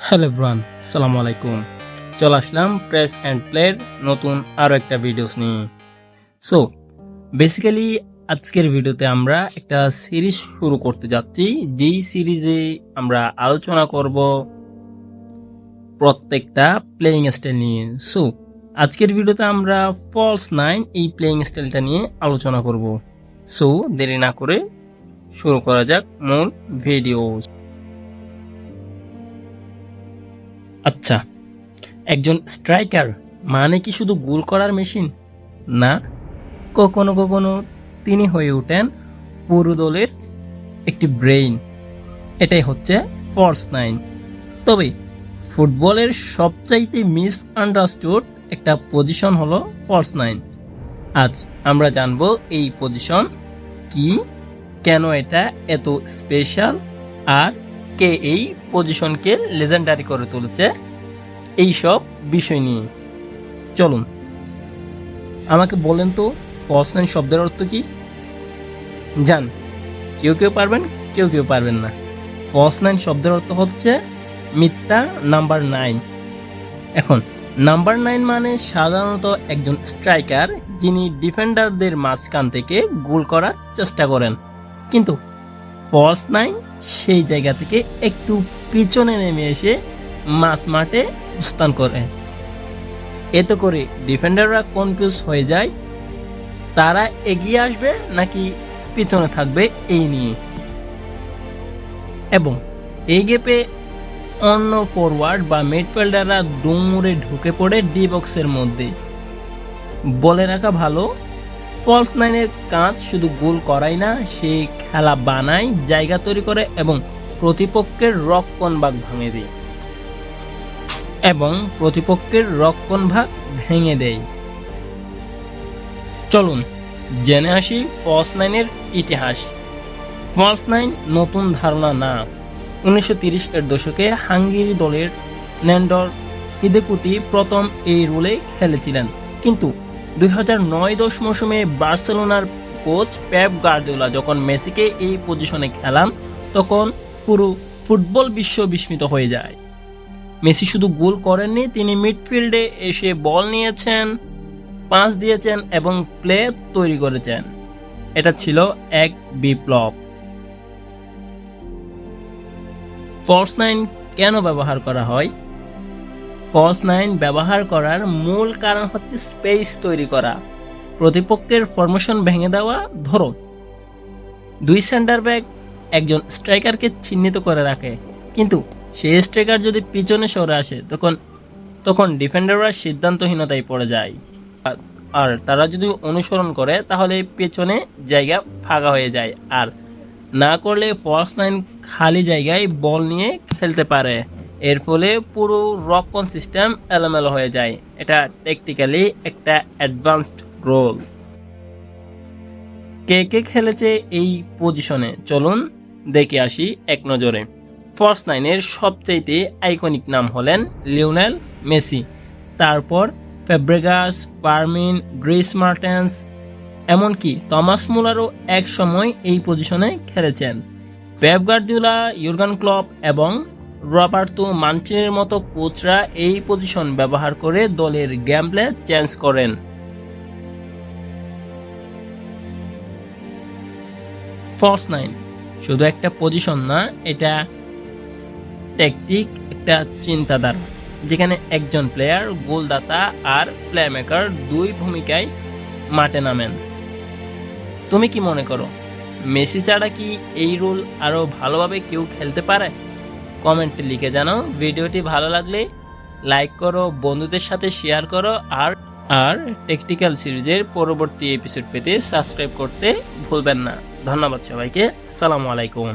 Hello everyone, আসসালামু আলাইকুম। চলে আসলাম প্রেস অ্যান্ড প্লের নতুন আরও একটা ভিডিওস নিয়ে। সো বেসিক্যালি আজকের ভিডিওতে আমরা একটা সিরিজ শুরু করতে যাচ্ছি, যেই সিরিজে আমরা আলোচনা করব প্রত্যেকটা প্লেয়িং স্টাইল নিয়ে। সো আজকের ভিডিওতে আমরা ফলস 9 এই প্লেয়িং স্টাইলটা নিয়ে আলোচনা করব। সো দেরি না করে শুরু করা যাক মূল ভিডিও। আচ্ছা, একজন স্ট্রাইকার মানে কি শুধু গোল করার মেশিন? না, কখনো কখনো তিনি হয়ে ওঠেন পুরো দলের একটি ব্রেইন। এটাই হচ্ছে ফলস 9। তবে ফুটবলের সবচাইতে মিস আন্ডারস্টুড একটা পজিশন হলো ফলস 9। আজ আমরা জানবো এই পজিশন কি, কেন এটা এত স্পেশাল, আর কে এই পজিশনকে লেজেন্ডারি করে তুলেছে, এই সব বিষয় নিয়ে। চলুন, আমাকে বলেন তো ফলস 9 শব্দের অর্থ কি? জান, কেউ কেউ পারবেন, কেউ কেউ পারবেন না। ফলস 9 শব্দের অর্থ হচ্ছে মিথ্যা নাম্বার 9। এখন নাম্বার 9 মানে সাধারণত একজন স্ট্রাইকার যিনি ডিফেন্ডারদের মাঝখান থেকে গোল করার চেষ্টা করেন, কিন্তু ফলস 9 সেই জায়গা থেকে একটু পিছনে নেমে এসে মাঝ মাঠে অবস্থান করে। এতে করে ডিফেন্ডাররা কনফিউজ হয়ে যায় তারা এগিয়ে আসবে নাকি পিছনে থাকবে এই নিয়ে, এবং এই গ্যাপে অন্য ফরওয়ার্ড বা মিডফিল্ডাররা দৌড়ে ঢুকে পড়ে ডি বক্সের মধ্যে। বলে রাখা ভালো, ফলস 9-এর কাজ শুধু গোল করাই না, সে খেলা বানায়, জায়গা তৈরি করে এবং প্রতিপক্ষের রক্ষণভাগ ভেঙে দেয়। চলুন জেনে আসি ফলস 9-এর ইতিহাস। ফলস 9 নতুন ধারণা না। 1930-এর দশকে হাঙ্গেরি দলের নেন্ডর হিদেকুতি প্রথম এই রোলে খেলেছিলেন, কিন্তু 2009-10 মৌসুমে বার্সেলোনার কোচ পেপ গার্দিওলা যখন মেসিকে এই পজিশনে খেলান, তখন পুরো ফুটবল বিশ্ব বিস্মিত হয়ে যায়। মেসি শুধু গোল করেননি, তিনি মিডফিল্ডে এসে বল নিয়েছেন, পাস দিয়েছেন এবং প্লে তৈরি করেছেন। এটা ছিল এক বিপ্লব। ফলস 9 কেন ব্যবহার করা হয়? ফলস 9 ব্যবহার করার মূল কারণ হচ্ছে স্পেস তৈরি করা, প্রতিপক্ষের ফরমেশন ভেঙে দেওয়া। ধরো, দুই সেন্টার ব্যাক একজন স্ট্রাইকারকে চিহ্নিত করে রাখে, কিন্তু সেই স্ট্রাইকার যদি পিছনে সরে আসে, তখন ডিফেন্ডাররা সিদ্ধান্তহীনতায় পড়ে যায়, আর তারা যদি অনুসরণ করে তাহলে পেছনে জায়গা ফাঁকা হয়ে যায়, আর না করলে ফলস 9 খালি জায়গায় বল নিয়ে খেলতে পারে। এর ফলে পুরো রক্ষণ সিস্টেম এলোমেলো হয়ে যায়। এটা টেকনিক্যালি একটা অ্যাডভান্সড রোল। কে কে খেলেছে এই পজিশনে চলুন দেখে আসি এক নজরে। ফলস 9-এর সবচাইতে আইকনিক নাম হলেন লিওনেল মেসি, তারপর ফ্যাব্রেগাস, ফার্মিন, গ্রিস মার্টেন্স, এমনকি থমাস মুলারও এক সময় এই পজিশনে খেলেছেন। পেপ গার্দিওলা, ইউর্গেন ক্লপ এবং রবার্তো মানচিনির মতো কোচরা এই পজিশন ব্যবহার করে দলের গেম প্লে চেঞ্জ করেন। ফলস 9 শুধু একটা পজিশন না, এটা ট্যাকটিক, একটা চিন্তাধারা, যেখানে একজন প্লেয়ার, গোলদাতা আর প্লেমেকার দুই ভূমিকায় মাঠে নামেন। তুমি কি মনে করো, মেসি ছাড়া কি এই রোল আরো ভালোভাবে কেউ খেলতে পারে? কমেন্টে লিখে জানাও। ভিডিওটি ভালো লাগলে লাইক করো, বন্ধুদের সাথে শেয়ার করো, আর টেকনিক্যাল সিরিজের পরবর্তী এপিসোড পেতে সাবস্ক্রাইব করতে ভুলবেন না। ধন্যবাদ সবাইকে। আসসালামু আলাইকুম।